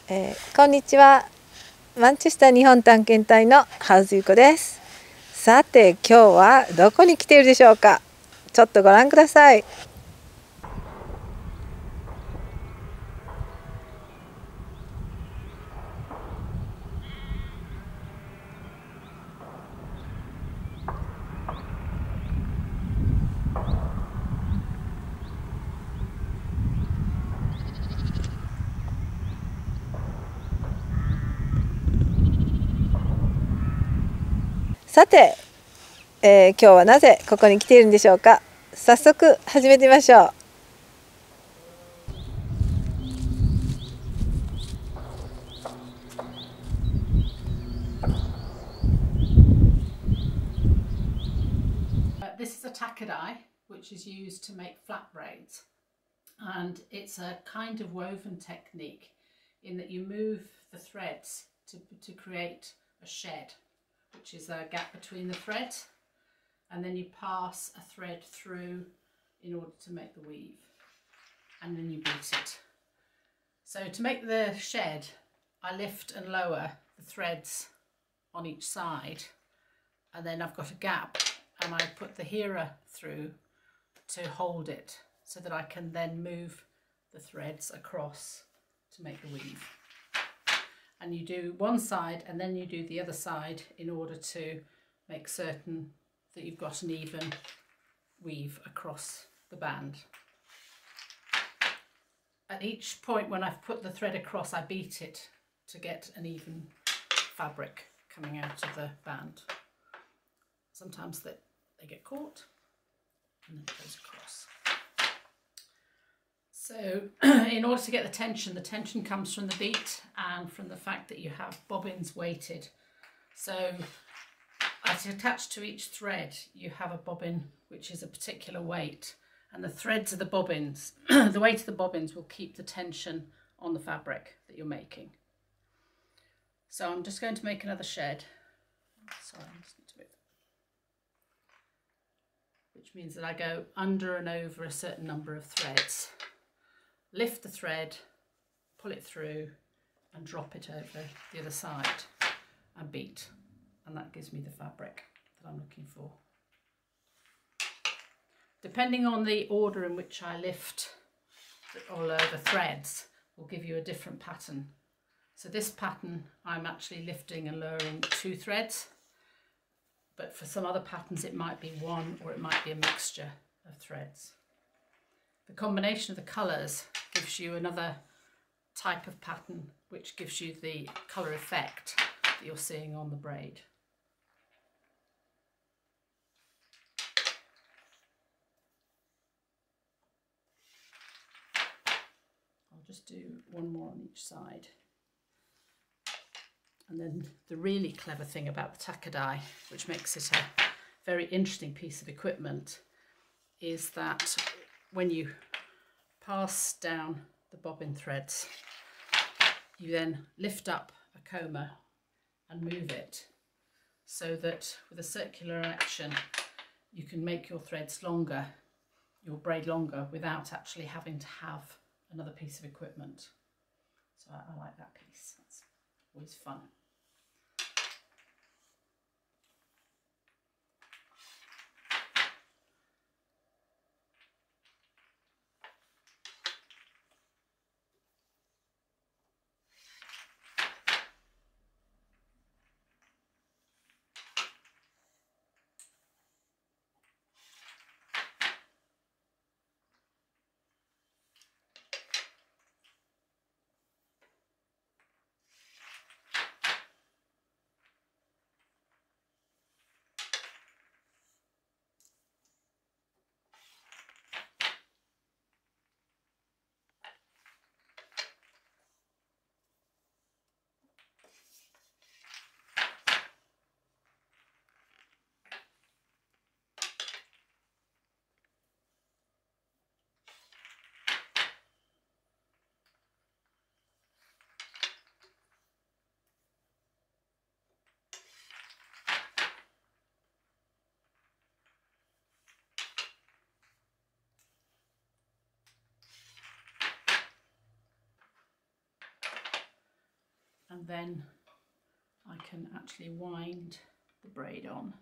こんにちは。マンチェスター日本探検隊のハウスユコです。さて今日はどこに来ているでしょうか。ちょっとご覧ください。さて、今日はなぜここに来ているんでしょうか。早速始めてみましょう。This is a tackadai, which is used to make flat braids, and it's a kind of woven technique in that you move the threads to create a shed, which is a gap between the threads, and then you pass a thread through in order to make the weave, and then you beat it. So to make the shed, I lift and lower the threads on each side, and then I've got a gap, and I put the hearer through to hold it so that I can then move the threads across to make the weave. And you do one side and then you do the other side in order to make certain that you've got an even weave across the band. At each point when I've put the thread across, I beat it to get an even fabric coming out of the band. Sometimes they get caught and then it goes across. So in order to get the tension comes from the beat and from the fact that you have bobbins weighted. So as attached to each thread, you have a bobbin which is a particular weight, and the threads of the bobbins, the weight of the bobbins will keep the tension on the fabric that you're making. So I'm just going to make another shed. Sorry, I just need to move. Which means that I go under and over a certain number of threads, lift the thread, pull it through and drop it over the other side and beat, and that gives me the fabric that I'm looking for. Depending on the order in which I lift or lower the threads will give you a different pattern. So this pattern I'm actually lifting and lowering 2 threads, but for some other patterns it might be 1 or it might be a mixture of threads. The combination of the colours gives you another type of pattern which gives you the colour effect that you're seeing on the braid. I'll just do one more on each side. And then the really clever thing about the tackadai, which makes it a very interesting piece of equipment, is that when you pass down the bobbin threads, you then lift up a comber and move it so that with a circular action you can make your threads longer, your braid longer, without actually having to have another piece of equipment. So I like that piece, that's always fun. and then I can actually wind the braid on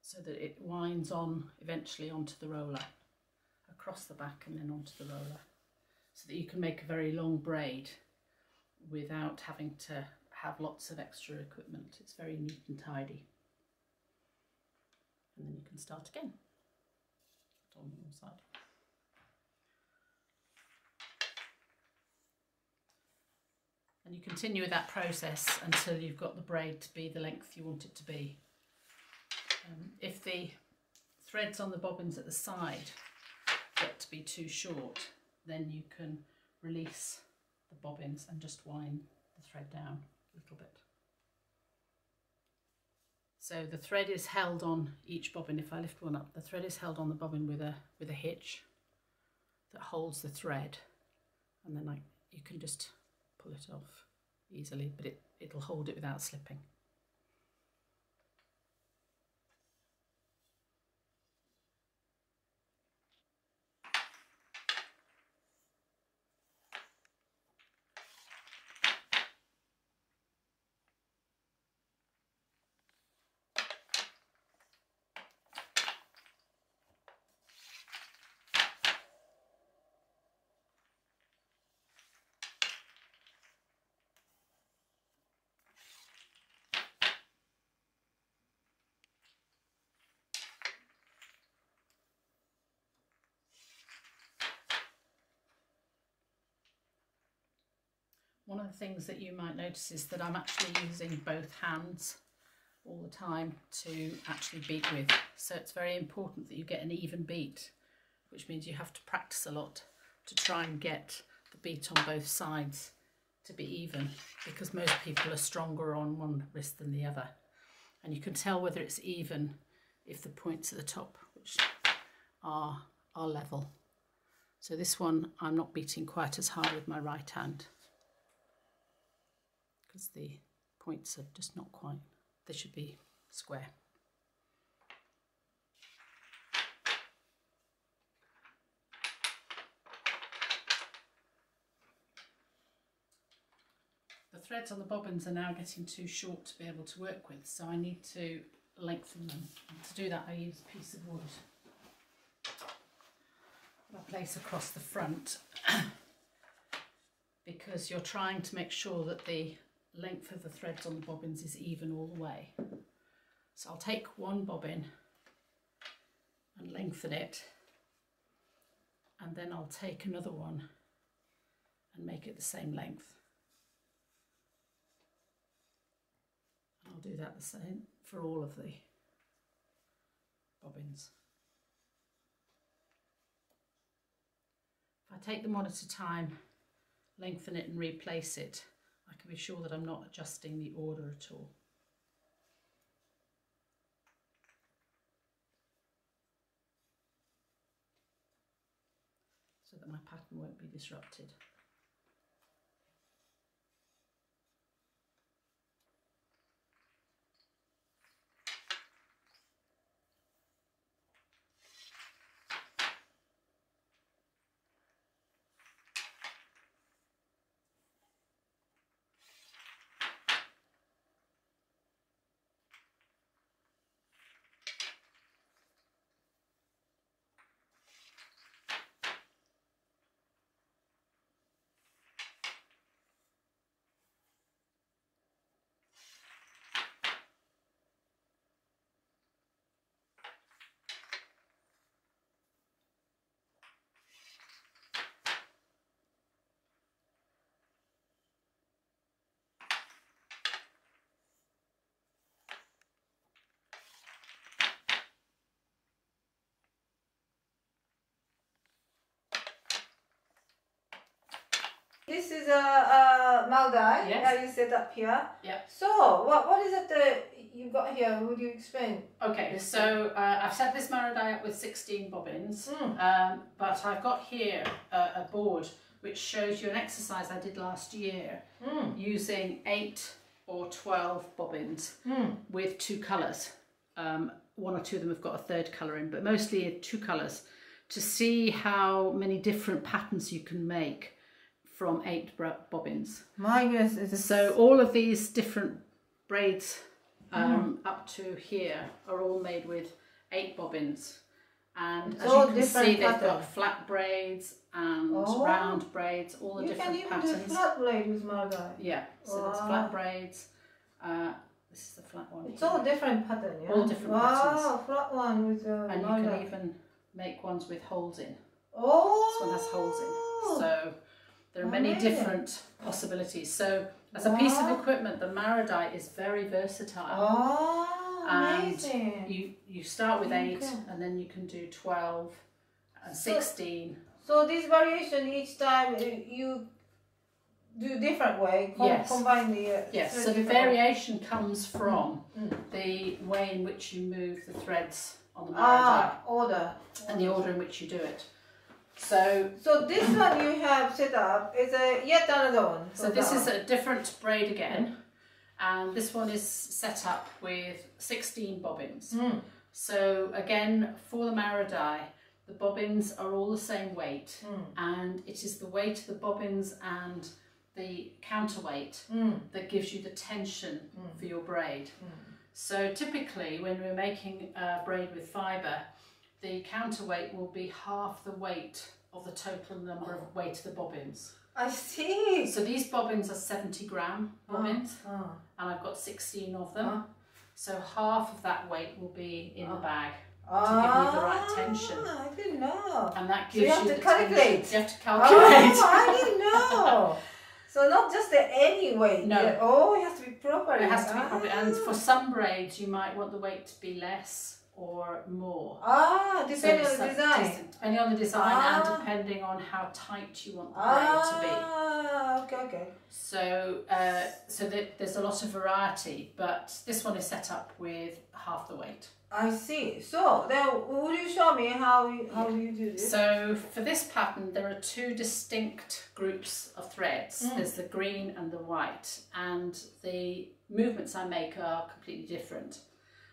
so that it winds on eventually onto the roller, across the back and then onto the roller, so that you can make a very long braid without having to have lots of extra equipment. It's very neat and tidy. And then you can start again on the other side. And you continue with that process until you've got the braid to be the length you want it to be. If the threads on the bobbins at the side get to be too short, then you can release the bobbins and just wind the thread down a little bit. So the thread is held on each bobbin. If I lift one up, the thread is held on the bobbin with a hitch that holds the thread, and then you can just pull it off easily, but it'll hold it without slipping. One of the things that you might notice is that I'm actually using both hands all the time to actually beat with. So it's very important that you get an even beat, which means you have to practice a lot to try and get the beat on both sides to be even, because most people are stronger on one wrist than the other. And you can tell whether it's even if the points at the top, which are level. So this one I'm not beating quite as hard with my right hand, because the points are just not quite, they should be square. The threads on the bobbins are now getting too short to be able to work with, so I need to lengthen them. And to do that I use a piece of wood that I place across the front because you're trying to make sure that the length of the threads on the bobbins is even all the way. So I'll take one bobbin and lengthen it, and then I'll take another one and make it the same length. And I'll do that the same for all of the bobbins. If I take them one at a time, lengthen it and replace it, I can be sure that I'm not adjusting the order at all. So that my pattern won't be disrupted. This is a Malgai that you set up here. Yeah. So, what is it that you've got here? Would you explain? Okay, so I've set this Malgai up with 16 bobbins, but I've got here a board which shows you an exercise I did last year using 8 or 12 bobbins with 2 colours. One or two of them have got a third colour in, but mostly 2 colours, to see how many different patterns you can make from 8 bobbins. My goodness. So all of these different braids up to here are all made with 8 bobbins. And as you can see, they've got flat braids and round braids, all the different patterns. You can even do flat braid with Margot. Yeah, so there's flat braids. This is the flat one. It's all different pattern, yeah? All different patterns. Wow, flat one with and you can even make ones with holes in. Oh! This one has holes in. So there are many different possibilities. So as a piece of equipment, the Maridai is very versatile. Oh! And you start with 8 and then you can do 12 and 16. So this variation each time you do different way, combine the... yes, so the variation comes from the way in which you move the threads on the Maridai. Order. And the order in which you do it. So this one you have set up is yet another one. So this is a different braid again. And this one is set up with 16 bobbins. So again, for the Maridai, the bobbins are all the same weight, and it is the weight of the bobbins and the counterweight that gives you the tension for your braid. So typically when we're making a braid with fibre, the counterweight will be half the weight of the total number of weight of the bobbins. I see. So these bobbins are 70-gram bobbins, and I've got 16 of them. So half of that weight will be in the bag to give you the right tension. I didn't know. And that gives you the calculate. You have to calculate. I didn't know. So not just any weight. No. It has to be proper. It has to be proper. And for some braids, you might want the weight to be less or more. Depending on the design. Depending on the design and depending on how tight you want the braid to be. Okay. So, there's a lot of variety, but this one is set up with half the weight. I see. So then, will you show me how you do this? So for this pattern, there are 2 distinct groups of threads. There's the green and the white, and the movements I make are completely different.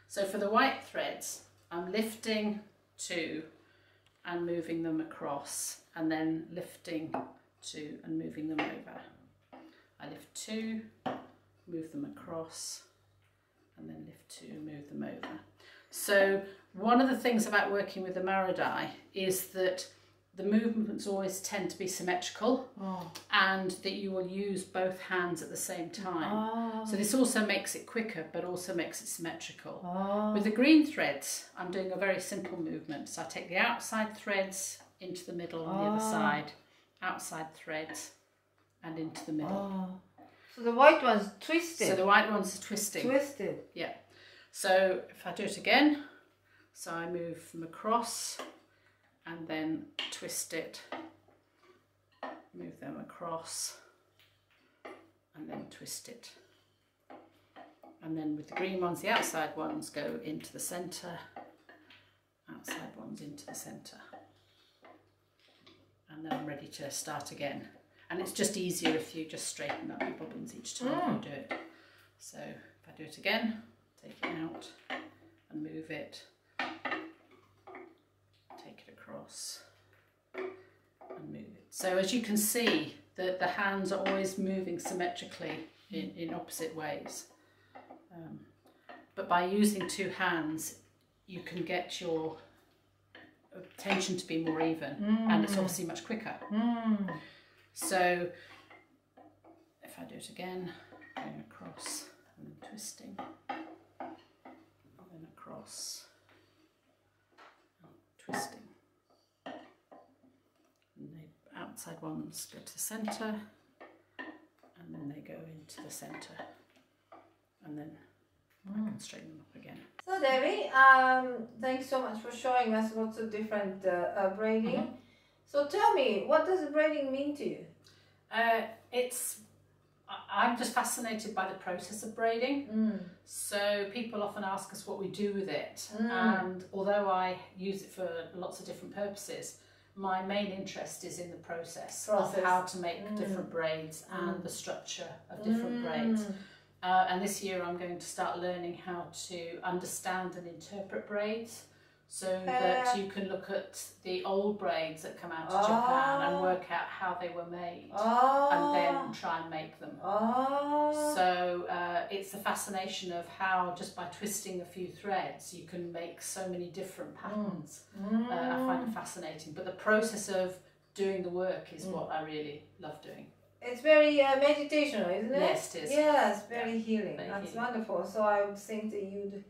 So for the white threads, I'm lifting 2 and moving them across, and then lifting 2 and moving them over. I lift 2, move them across, and then lift 2, move them over. So one of the things about working with the Maridai is that the movements always tend to be symmetrical, and that you will use both hands at the same time. So this also makes it quicker, but also makes it symmetrical. With the green threads, I'm doing a very simple movement. So I take the outside threads into the middle on the other side, outside threads, and into the middle. So the white one's twisted. So the white one's twisting. Twisted. Yeah. So if I do it again, so I move them across, and then twist it, move them across, and then twist it. And then with the green ones, the outside ones go into the centre, outside ones into the centre. And then I'm ready to start again. And it's just easier if you just straighten up your bobbins each time you do it. So if I do it again, take it out and move it, take it across and move it. So as you can see, the hands are always moving symmetrically in opposite ways. But by using 2 hands, you can get your tension to be more even, and it's obviously much quicker. So if I do it again, going across and then twisting, and then across, and twisting. And the outside ones go to the centre, and then they go into the centre, and then I can straighten them up again. So Debbie, thanks so much for showing us lots of different braiding. So tell me, what does braiding mean to you? I'm just fascinated by the process of braiding. So people often ask us what we do with it, and although I use it for lots of different purposes, my main interest is in the process. Of how to make different braids and the structure of different braids. And this year I'm going to start learning how to understand and interpret braids. so that you can look at the old braids that come out of Japan and work out how they were made and then try and make them. So it's the fascination of how just by twisting a few threads you can make so many different patterns. I find it fascinating, but the process of doing the work is what I really love doing. It's very meditational, isn't it? Yes, it is. Yes, very healing. Very That's healing. wonderful. So I would think that you'd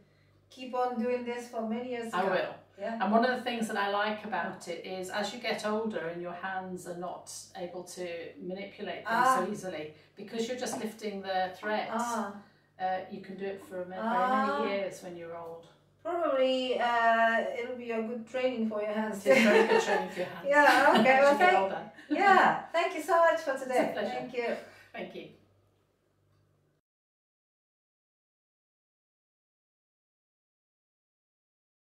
keep on doing this for many years to I come. will. Yeah. And one of the things that I like about it is as you get older and your hands are not able to manipulate them so easily, because you're just lifting the threads, you can do it for very many years when you're old. Probably it'll be a good training for your hands. It's very good training for your hands. Yeah, okay. Well, thank you so much for today. Yeah, thank you so much for today. It's a pleasure. Thank you. Thank you.